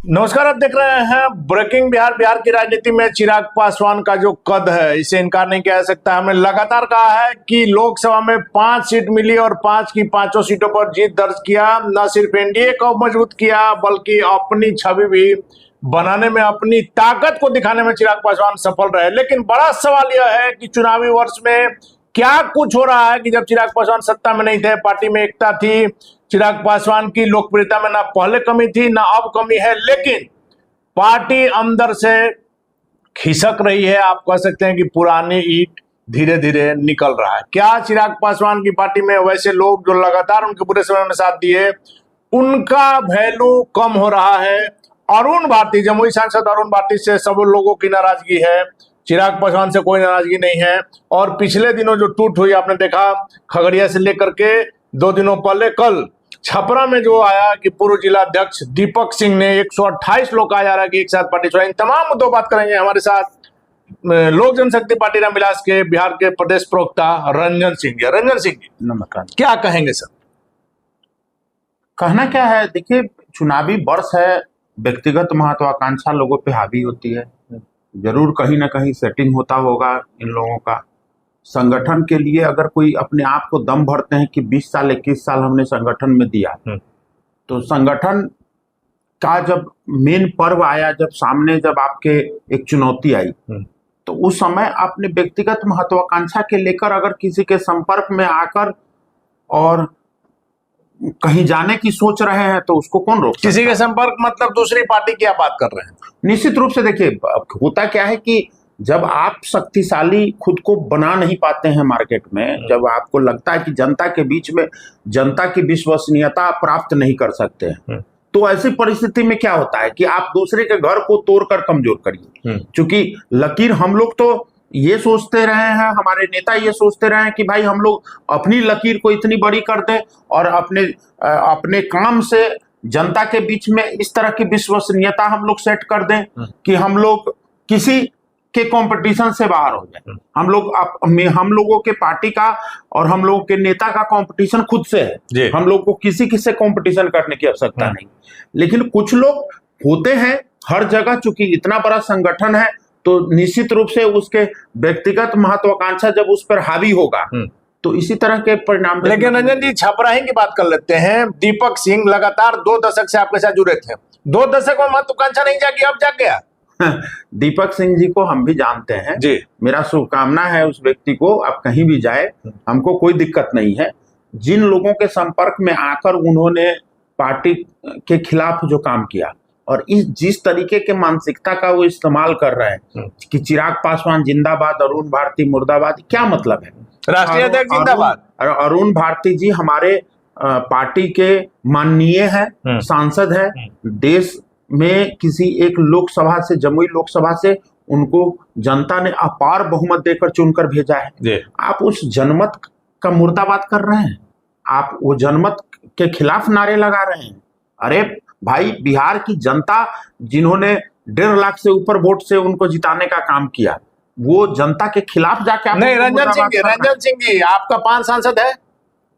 नमस्कार, आप देख रहे हैं ब्रेकिंग बिहार। बिहार की राजनीति में चिराग पासवान का जो कद है, इसे इनकार नहीं किया जा सकता। हमने लगातार कहा है कि लोकसभा में 5 सीट मिली और 5 की 5 सीटों पर जीत दर्ज किया। न सिर्फ एनडीए को मजबूत किया, बल्कि अपनी छवि भी बनाने में, अपनी ताकत को दिखाने में चिराग पासवान सफल रहे। लेकिन बड़ा सवाल यह है कि चुनावी वर्ष में क्या कुछ हो रहा है कि जब चिराग पासवान सत्ता में नहीं थे, पार्टी में एकता थी, चिराग पासवान की लोकप्रियता में ना पहले कमी थी ना अब कमी है, लेकिन पार्टी अंदर से खिसक रही है। आप कह सकते हैं कि पुरानी ईंट धीरे धीरे निकल रहा है। क्या चिराग पासवान की पार्टी में वैसे लोग जो लगातार उनके बुरे समय में साथ दिए, उनका वैल्यू कम हो रहा है? अरुण भारती, जमुई सांसद अरुण भारती से सब लोगों की नाराजगी है, चिराग पासवान से कोई नाराजगी नहीं है। और पिछले दिनों जो टूट हुई, आपने देखा खगड़िया से लेकर के 2 दिनों पहले कल छपरा में जो आया कि पूर्व जिला अध्यक्ष दीपक सिंह ने 128 लोग कहा जा रहा है कि एक साथ पार्टी छोड़ा। इन तमाम मुद्दों बात करेंगे। हमारे साथ लोक जनशक्ति पार्टी रामविलास के बिहार के प्रदेश प्रवक्ता रंजन सिंह जी। रंजन सिंह जी, नमस्कार। क्या कहेंगे सर? कहना क्या है, देखिए चुनावी वर्ष है, व्यक्तिगत महत्वाकांक्षा लोगों पे हावी होती है। जरूर कहीं ना कहीं सेटिंग होता होगा इन लोगों का। संगठन के लिए अगर कोई अपने आप को दम भरते हैं कि 20 साल 21 साल हमने संगठन में दिया, तो संगठन का जब मेन पर्व आया, जब सामने जब आपके एक चुनौती आई, तो उस समय अपने व्यक्तिगत महत्वाकांक्षा के लेकर अगर किसी के संपर्क में आकर और कहीं जाने की सोच रहे हैं तो उसको कौन रोक सकता है? किसी के संपर्क मतलब दूसरी पार्टी की आप बात कर रहे हैं? निश्चित रूप से देखिए, होता क्या है कि जब आप शक्तिशाली खुद को बना नहीं पाते हैं मार्केट में, जब आपको लगता है कि जनता के बीच में जनता की विश्वसनीयता प्राप्त नहीं कर सकते हैं, तो ऐसी परिस्थिति में क्या होता है कि आप दूसरे के घर को तोड़कर कमजोर करिए। क्योंकि लकीर हम लोग तो ये सोचते रहे हैं, हमारे नेता ये सोचते रहे हैं कि भाई हम लोग अपनी लकीर को इतनी बड़ी कर दें और अपने काम से जनता के बीच में इस तरह की विश्वसनीयता हम लोग सेट कर दें कि हम लोग किसी के कंपटीशन से बाहर हो जाए। हम लोगों के पार्टी का और हम लोगों के नेता का कंपटीशन खुद से है। हम लोग को किसी से कंपटीशन करने की आवश्यकता नहीं। लेकिन कुछ लोग होते हैं हर जगह, चूंकि इतना बड़ा संगठन है तो निश्चित रूप से उसके व्यक्तिगत महत्वाकांक्षा जब उस पर हावी होगा तो इसी तरह के परिणाम। लेकिन रंजन जी, छपरा ही की बात कर लेते हैं। दीपक सिंह लगातार 2 दशक से आपके साथ जुड़े थे। 2 दशक में महत्वाकांक्षा नहीं जागी, अब जाग गया। दीपक सिंह जी को हम भी जानते हैं जी। मेरा शुभकामना है उस व्यक्ति को, अब कहीं भी जाए हमको कोई दिक्कत नहीं है। जिन लोगों के संपर्क में आकर उन्होंने पार्टी के खिलाफ जो काम किया और जिस तरीके के मानसिकता का वो इस्तेमाल कर रहे हैं कि चिराग पासवान जिंदाबाद, अरुण भारती मुर्दाबाद, क्या मतलब है? राष्ट्रीय अध्यक्ष जिंदाबाद। अरुण भारती जी हमारे पार्टी के माननीय है, सांसद है। देश में किसी एक लोकसभा से, जमुई लोकसभा से उनको जनता ने अपार बहुमत देकर चुनकर भेजा है। आप उस जनमत का मुर्दाबाद कर रहे हैं, आप वो जनमत के खिलाफ नारे लगा रहे हैं। अरे भाई, बिहार की जनता जिन्होंने 1.5 लाख से ऊपर वोट से उनको जिताने का काम किया, वो जनता के खिलाफ जाके नहीं। रंजन सिंह जी, आपका 5 सांसद है,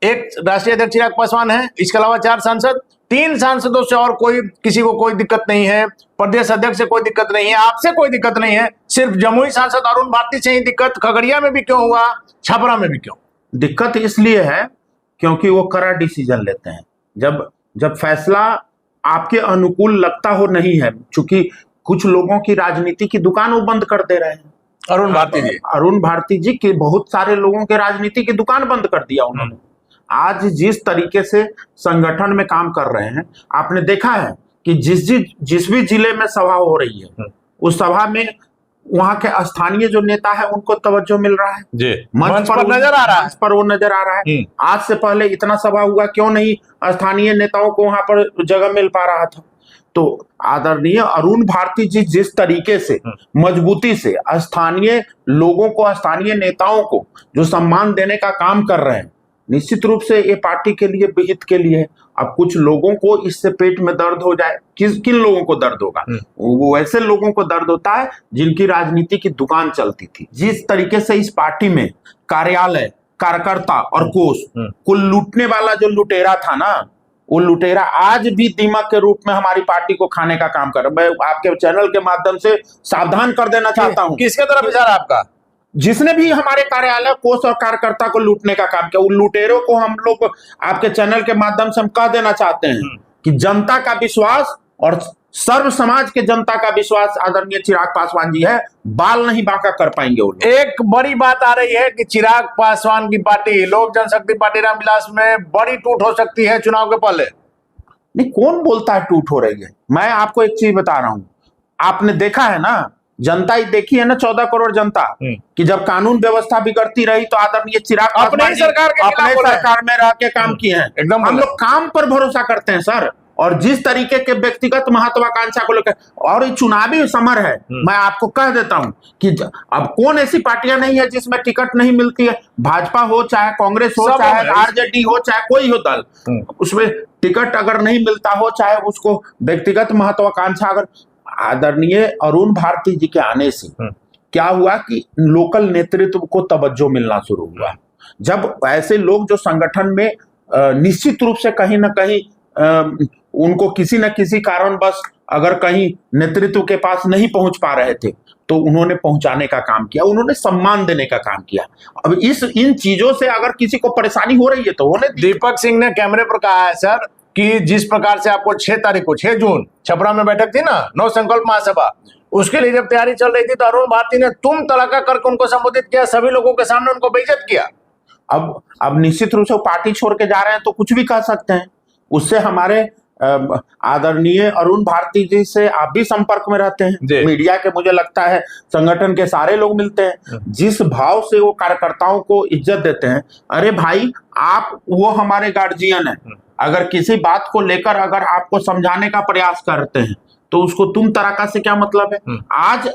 एक राष्ट्रीय अध्यक्ष चिराग पासवान है, इसके अलावा 4 सांसद, 3 सांसदों से और कोई किसी को कोई दिक्कत नहीं है, प्रदेश अध्यक्ष से कोई दिक्कत नहीं है, आपसे कोई दिक्कत नहीं है, सिर्फ जमुई सांसद अरुण भारती से ही दिक्कत। खगड़िया में भी क्यों हुआ, छपरा में भी क्यों? दिक्कत इसलिए है क्योंकि वो कड़ा डिसीजन लेते हैं। जब फैसला आपके अनुकूल लगता हो नहीं है, चूंकि कुछ लोगों की राजनीति की दुकान वो बंद कर दे रहे हैं। अरुण भारती जी के बहुत सारे लोगों के राजनीति की दुकान बंद कर दिया उन्होंने। आज जिस तरीके से संगठन में काम कर रहे हैं, आपने देखा है कि जिस भी जिले में सभा हो रही है, उस सभा में वहां के स्थानीय जो नेता है उनको तवज्जो मिल रहा है जी। मंच पर नजर आ रहा है, वो नजर आ रहा है। आज से पहले इतना सभा हुआ, क्यों नहीं स्थानीय नेताओं को वहां पर जगह मिल पा रहा था? तो आदरणीय अरुण भारती जी जिस तरीके से मजबूती से स्थानीय लोगों को, स्थानीय नेताओं को जो सम्मान देने का काम कर रहे हैं, निश्चित रूप से ये पार्टी के लिए विहित के लिए है। अब कुछ लोगों को इससे पेट में दर्द हो जाए, किन लोगों को दर्द होगा? वो ऐसे लोगों को दर्द होता है जिनकी राजनीति की दुकान चलती थी। जिस तरीके से इस पार्टी में कार्यालय, कार्यकर्ता और कोष कुल लूटने वाला जो लुटेरा था ना, वो लुटेरा आज भी दीमक के रूप में हमारी पार्टी को खाने का काम कर रहा है। मैं आपके चैनल के माध्यम से सावधान कर देना चाहता हूं। किसके तरफ इशारा आपका? जिसने भी हमारे कार्यालय कोष और कार्यकर्ता को लूटने का काम किया, उन लुटेरों को हम लोग आपके चैनल के माध्यम से हम कह देना चाहते हैं कि जनता का विश्वास और सर्व समाज के जनता का विश्वास आदरणीय चिराग पासवान जी है, बाल नहीं बांका कर पाएंगे वो। एक बड़ी बात आ रही है कि चिराग पासवान की पार्टी लोक जनशक्ति पार्टी रामविलास में बड़ी टूट हो सकती है चुनाव के पहले। नहीं, कौन बोलता है टूट हो रही है? मैं आपको एक चीज बता रहा हूं, आपने देखा है ना, जनता ही देखी है ना, 14 करोड़ जनता कि जब कानून व्यवस्था बिगड़ती रही तो आदरणीय चिराग अपने सरकार में रह के काम किए हैं। एकदम हम लोग काम पर भरोसा करते हैं सर, और जिस तरीके के व्यक्तिगत महत्वाकांक्षा को लेकर, और ये चुनावी समर है, मैं आपको कह देता हूं कि अब कौन ऐसी पार्टियां नहीं है जिसमें टिकट नहीं मिलती है, भाजपा हो चाहे कांग्रेस हो चाहे आरजेडी हो चाहे कोई हो दल, उसमें टिकट अगर नहीं मिलता हो, चाहे उसको व्यक्तिगत महत्वाकांक्षा, अगर आदरणीय अरुण भारती जी के आने से क्या हुआ कि लोकल नेतृत्व को तवज्जो मिलना शुरू हुआ। जब ऐसे लोग जो संगठन में निश्चित रूप से कहीं ना कहीं उनको किसी न किसी कारण बस अगर कहीं नेतृत्व के पास नहीं पहुंच पा रहे थे तो उन्होंने पहुंचाने का काम किया, उन्होंने सम्मान देने का काम किया। अब इन चीजों से अगर किसी को परेशानी हो रही है तो होने। दीपक सिंह ने कैमरे पर कहा है सर कि जिस प्रकार से आपको 6 तारीख को 6 जून छपरा में बैठक थी ना, 9 संकल्प महासभा, उसके लिए जब तैयारी चल रही थी तो अरुण भारती ने तुम तड़का करके उनको संबोधित किया, सभी लोगों के सामने उनको बेइज्जत किया। अब निश्चित रूप से वो पार्टी छोड़ के जा रहे हैं तो कुछ भी कह सकते हैं। उससे हमारे आदरणीय अरुण भारती जी से आप भी संपर्क में रहते हैं, मीडिया के मुझे लगता है संगठन के सारे लोग मिलते हैं, जिस भाव से वो कार्यकर्ताओं को इज्जत देते हैं। अरे भाई, आप वो हमारे गार्जियन है, अगर किसी बात को लेकर अगर आपको समझाने का प्रयास करते हैं तो उसको तुम तड़का से क्या मतलब है?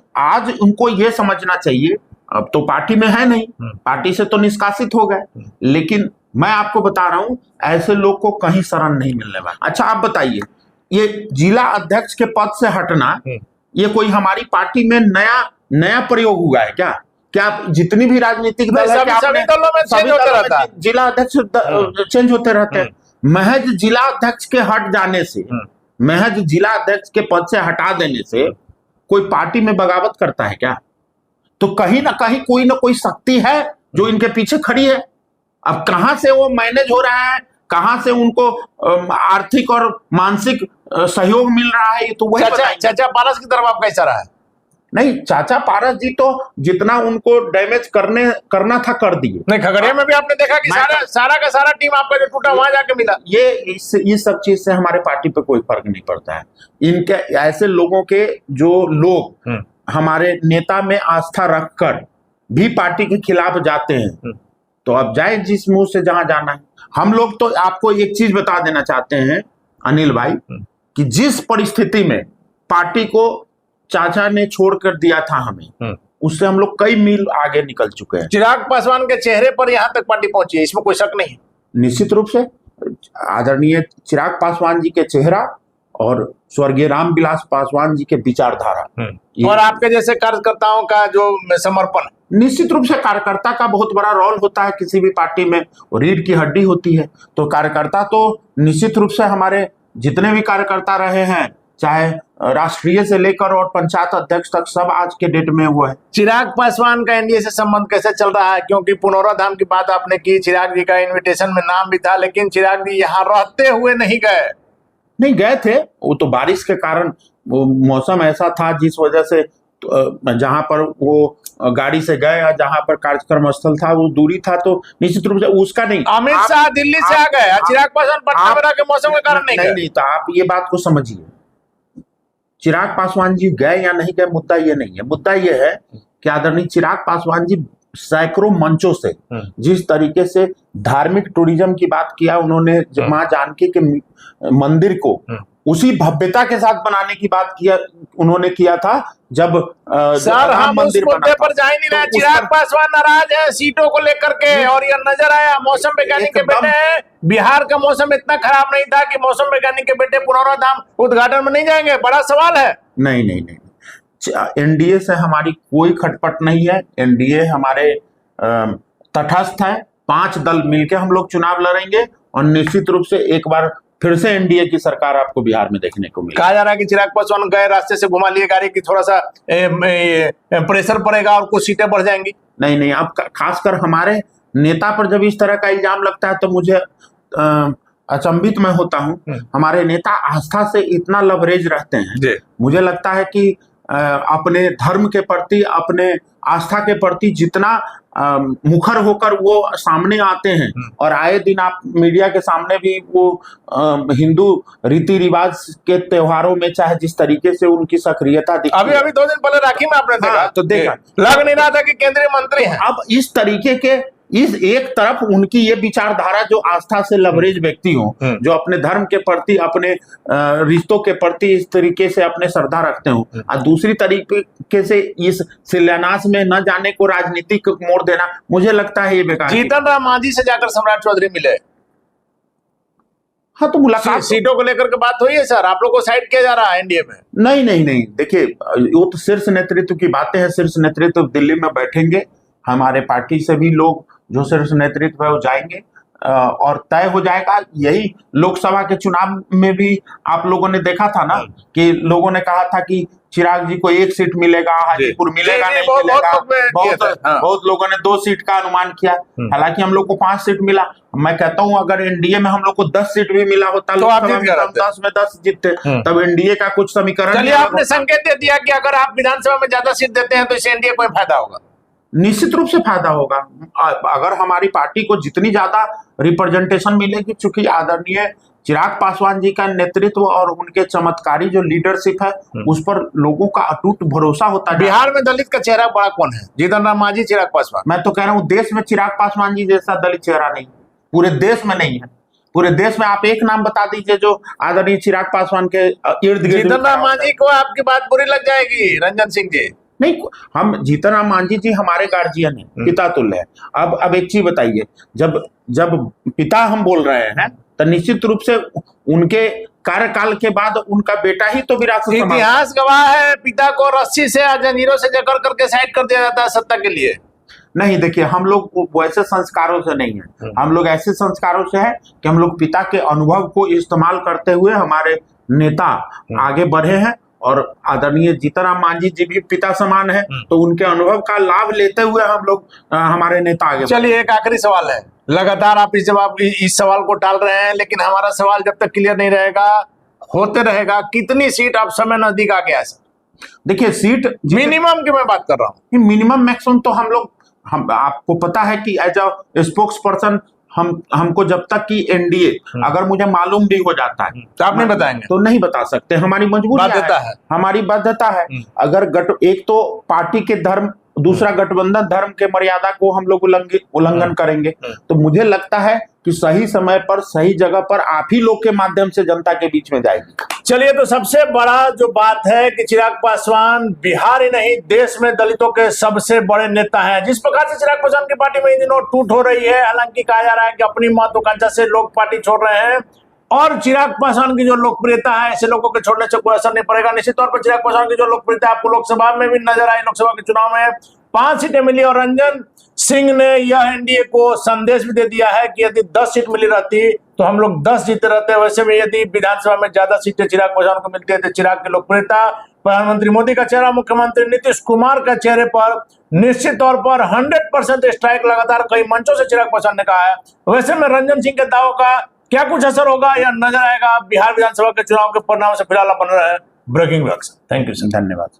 आज उनको ये समझना चाहिए, अब तो पार्टी में है नहीं, पार्टी से तो निष्कासित हो गए, लेकिन मैं आपको बता रहा हूं ऐसे लोग को कहीं शरण नहीं मिलने वाला। अच्छा आप बताइए, ये जिला अध्यक्ष के पद से हटना, ये कोई हमारी पार्टी में नया प्रयोग हुआ है क्या? क्या जितनी भी राजनीतिक दल है सभी दलों में चेंज होते रहता है, जिला अध्यक्ष चेंज होते रहते हैं। महज जिला अध्यक्ष के हट जाने से, महज जिला अध्यक्ष के पद से हटा देने से कोई पार्टी में बगावत करता है क्या? तो कहीं ना कहीं कोई ना कोई शक्ति है जो इनके पीछे खड़ी है। अब कहां से वो मैनेज हो रहा है, कहां से उनको आर्थिक और मानसिक सहयोग मिल रहा है, ये तो वही चाचा पारस की तरफ आपका इशारा है? नहीं, चाचा पारस जी तो जितना उनको डैमेज करना था कर दिए। नहीं, खगड़िया में भी आपने देखा कि सारा का सारा टीम आपका जो टूटा वहां जाके मिला। ये इस सब चीज से हमारे पार्टी पे कोई फर्क नहीं पड़ता है। इनके ऐसे लोगों के जो लोग हमारे नेता में आस्था रखकर भी पार्टी के खिलाफ जाते हैं, तो अब जाए जिस मुंह से जहां जाना है। हम लोग तो आपको एक चीज बता देना चाहते हैं अनिल भाई, कि जिस परिस्थिति में पार्टी को चाचा ने छोड़कर दिया था हमें, उससे हम लोग कई मील आगे निकल चुके हैं। चिराग पासवान के चेहरे पर यहां तक पार्टी पहुंची है, इसमें कोई शक नहीं। निश्चित रूप से आदरणीय चिराग पासवान जी के चेहरा और स्वर्गीय रामविलास पासवान जी के विचारधारा और आपके जैसे कार्यकर्ताओं का जो समर्पण, निश्चित रूप से कार्यकर्ता का बहुत बड़ा रोल होता है किसी भी पार्टी में, रीढ़ की हड्डी होती है। तो कार्यकर्ता तो निश्चित रूप से हमारे जितने भी कार्यकर्ता रहे हैं, चाहे राष्ट्रीय से लेकर और पंचायत अध्यक्ष तक, सब आज के डेट में वो है। चिराग पासवान का एनडीए से संबंध कैसे चल रहा है? क्योंकि पुनौरा धाम की बात आपने की, चिराग जी का इन्विटेशन में नाम भी था, लेकिन चिराग जी यहाँ रहते हुए नहीं गए थे। वो तो बारिश के कारण, वो मौसम ऐसा था जिस वजह से जहां पर वो गाड़ी से गए या जहां पर कार्यक्रम स्थल था वो दूरी था, तो निश्चित रूप से उसका नहीं। अमित शाह दिल्ली से आ गए, चिराग पासवान पटना में रह के मौसम के कारण नहीं। तो आप ये बात को समझिए, चिराग पासवान जी गए या नहीं गए मुद्दा ये नहीं है। मुद्दा ये है कि आदरणीय चिराग पासवान जी सैकड़ों मंचों से जिस तरीके से धार्मिक टूरिज्म की बात किया उन्होंने, मां जानकी के मंदिर को उसी भव्यता के साथ बनाने की बात किया उन्होंने किया था जब सर हम उस मुद्दे पर जा ही नहीं रहे। चिराग पासवान नाराज है सीटों को लेकर के, और यह नजर आया मौसम वैज्ञानिक के बेटे हैं। बिहार का मौसम इतना खराब नहीं था कि मौसम वैज्ञानिक के बेटे पुनौरा धाम उद्घाटन में नहीं जाएंगे, बड़ा सवाल है। नहीं, एनडीए से हमारी कोई खटपट नहीं है। एनडीए हमारे तटस्थ है, 5 दल मिलकर हम लोग चुनाव लड़ेंगे और निश्चित रूप से एक बार फिर से एनडीए की सरकार आपको बिहार में देखने को मिली। कहा जा रहा है कि चिराग पासवान गए रास्ते से घुमा लिए गाड़ी की, थोड़ा सा प्रेशर पड़ेगा और कुछ सीटें बढ़ जाएंगी। नहीं नहीं, अब खासकर हमारे नेता पर जब इस तरह का इल्जाम लगता है तो मुझे अचंभित मैं होता हूं। हमारे नेता आस्था से इतना लवरेज रहते हैं, मुझे लगता है कि अपने धर्म के प्रति, अपने आस्था के प्रति जितना मुखर होकर वो सामने आते हैं, और आए दिन आप मीडिया के सामने भी वो हिंदू रीति रिवाज के त्योहारों में चाहे जिस तरीके से उनकी सक्रियता दिखती है। अभी 2 दिन पहले राखी में आपने देखा, तो देखा, लग नहीं रहा था कि केंद्रीय मंत्री हैं। अब इस तरीके के, इस एक तरफ उनकी ये विचारधारा जो आस्था से लवरेज व्यक्ति हो, जो अपने धर्म के प्रति, अपने रिश्तों के प्रति इस तरीके से अपने श्रद्धा रखते हो, और दूसरी तरीके से इस शिलान्यास में न जाने को राजनीतिक मोड़ देना, मुझे लगता है ये बेकार। जीतन राम मांझी से जाकर सम्राट चौधरी मिले। हाँ, तो मुलाकात सीटों को लेकर के बात हुई है सर, आप लोग को साइड किया जा रहा है एनडीए में? नहीं नहीं नहीं, देखिए वो तो शीर्ष नेतृत्व की बातें हैं। शीर्ष नेतृत्व दिल्ली में बैठेंगे, हमारे पार्टी से भी लोग जो शीर्ष नेतृत्व है वो जाएंगे, और तय हो जाएगा। यही लोकसभा के चुनाव में भी आप लोगों ने देखा था ना कि लोगों ने कहा था कि चिराग जी को 1 सीट मिलेगा, हाजीपुर मिलेगा, नहीं मिलेगा। बहुत लोगों ने 2 सीट का अनुमान किया, हालांकि हम लोग को 5 सीट मिला। मैं कहता हूं अगर एनडीए में हम लोग को 10 सीट भी मिला होता, तो आप 10 में 10 जीतते, तब एनडीए का कुछ समीकरण। चलिए, आपने संकेत दे दिया कि अगर आप विधानसभा में ज्यादा सीट देते हैं तो इससे एनडीए को फायदा होगा। निश्चित रूप से फायदा होगा। अगर हमारी पार्टी को जितनी ज्यादा रिप्रेजेंटेशन मिलेगी, चूंकि आदरणीय चिराग पासवान जी का नेतृत्व और उनके चमत्कारी जो लीडरशिप है, उस पर लोगों का अटूट भरोसा होता है। बिहार में दलित का चेहरा बड़ा कौन है? जीतन राम मांझी, चिराग पासवान? मैं तो कह रहा हूँ देश में चिराग पासवान जी जैसा दलित चेहरा नहीं, पूरे देश में नहीं है। पूरे देश में आप एक नाम बता दीजिए जो आदरणीय चिराग पासवान के इर्द गिर्द। जीतन राम मांझी को आपकी बात बुरी लग जाएगी, रंजन सिंह जी। नहीं, हम जीतन राम मांझी जी हमारे गार्जियन है, पिता तुल्य है। अब एक चीज बताइए, जब पिता हम बोल रहे हैं तो निश्चित रूप से उनके कार्यकाल के बाद उनका बेटा ही तो विरासत। इतिहास गवाह है, पिता को रस्सी से जंजीरों से जकड़ करके साइड कर दिया जाता है सत्ता के लिए। नहीं, देखिए हम लोग वैसे संस्कारों से नहीं है, हम लोग ऐसे संस्कारों से है कि हम लोग पिता के अनुभव को इस्तेमाल करते हुए हमारे नेता आगे बढ़े हैं, और आदरणीय जीतन राम मांझी जी भी पिता समान है, तो उनके अनुभव का लाभ लेते हुए हम लोग हमारे नेता आगे। चलिए, एक आखिरी सवाल है, लगातार आप इस सवाल को टाल रहे हैं, लेकिन हमारा सवाल जब तक क्लियर नहीं रहेगा होते रहेगा। कितनी सीट आप समय नजदीक आ गया है सर? देखिए, सीट मिनिमम की मैं बात कर रहा हूँ। मिनिमम मैक्सिमम तो हम आपको पता है कि एज अ स्पोक्स पर्सन हमको जब तक कि एनडीए अगर मुझे मालूम भी हो जाता है तो आप नहीं बताएंगे? तो नहीं बता सकते, हमारी मजबूरी है, हमारी बाध्यता है। अगर एक तो पार्टी के धर्म, दूसरा गठबंधन धर्म के मर्यादा को हम लोग उल्लंघन करेंगे, तो मुझे लगता है कि सही समय पर सही जगह पर आप ही लोग के माध्यम से जनता के बीच में जाएगी। चलिए, तो सबसे बड़ा जो बात है कि चिराग पासवान बिहार ही नहीं देश में दलितों के सबसे बड़े नेता हैं। जिस प्रकार से चिराग पासवान की पार्टी में इन दिनों टूट हो रही है, हालांकि कहा जा रहा है कि अपनी महत्वाकांक्षा से लोग पार्टी छोड़ रहे हैं, और चिराग पासवान की जो लोकप्रियता है, ऐसे लोगों के छोड़ने से कोई असर नहीं पड़ेगा। निश्चित तौर पर चिराग पासवान की जो लोकप्रियता आपको लोकसभा में भी नजर आई, लोकसभा के चुनाव में 5 सीटें मिली, और रंजन सिंह ने यह एनडीए को संदेश भी दे दिया है कि यदि 10 सीट मिली रहती तो हम लोग 10 जीते रहते। वैसे में यदि विधानसभा में ज्यादा सीटें चिराग पासवान को मिलती है तो चिराग की लोकप्रियता, प्रधानमंत्री मोदी का चेहरा, मुख्यमंत्री नीतीश कुमार का चेहरे पर निश्चित तौर पर 100% स्ट्राइक लगातार कई मंचों से चिराग पासवान ने कहा है। वैसे में रंजन सिंह के दावों का क्या कुछ असर होगा या नजर आएगा बिहार विधानसभा के चुनाव के परिणाम से? फिलहाल बन रहा है breaking news. Thank you sir, धन्यवाद।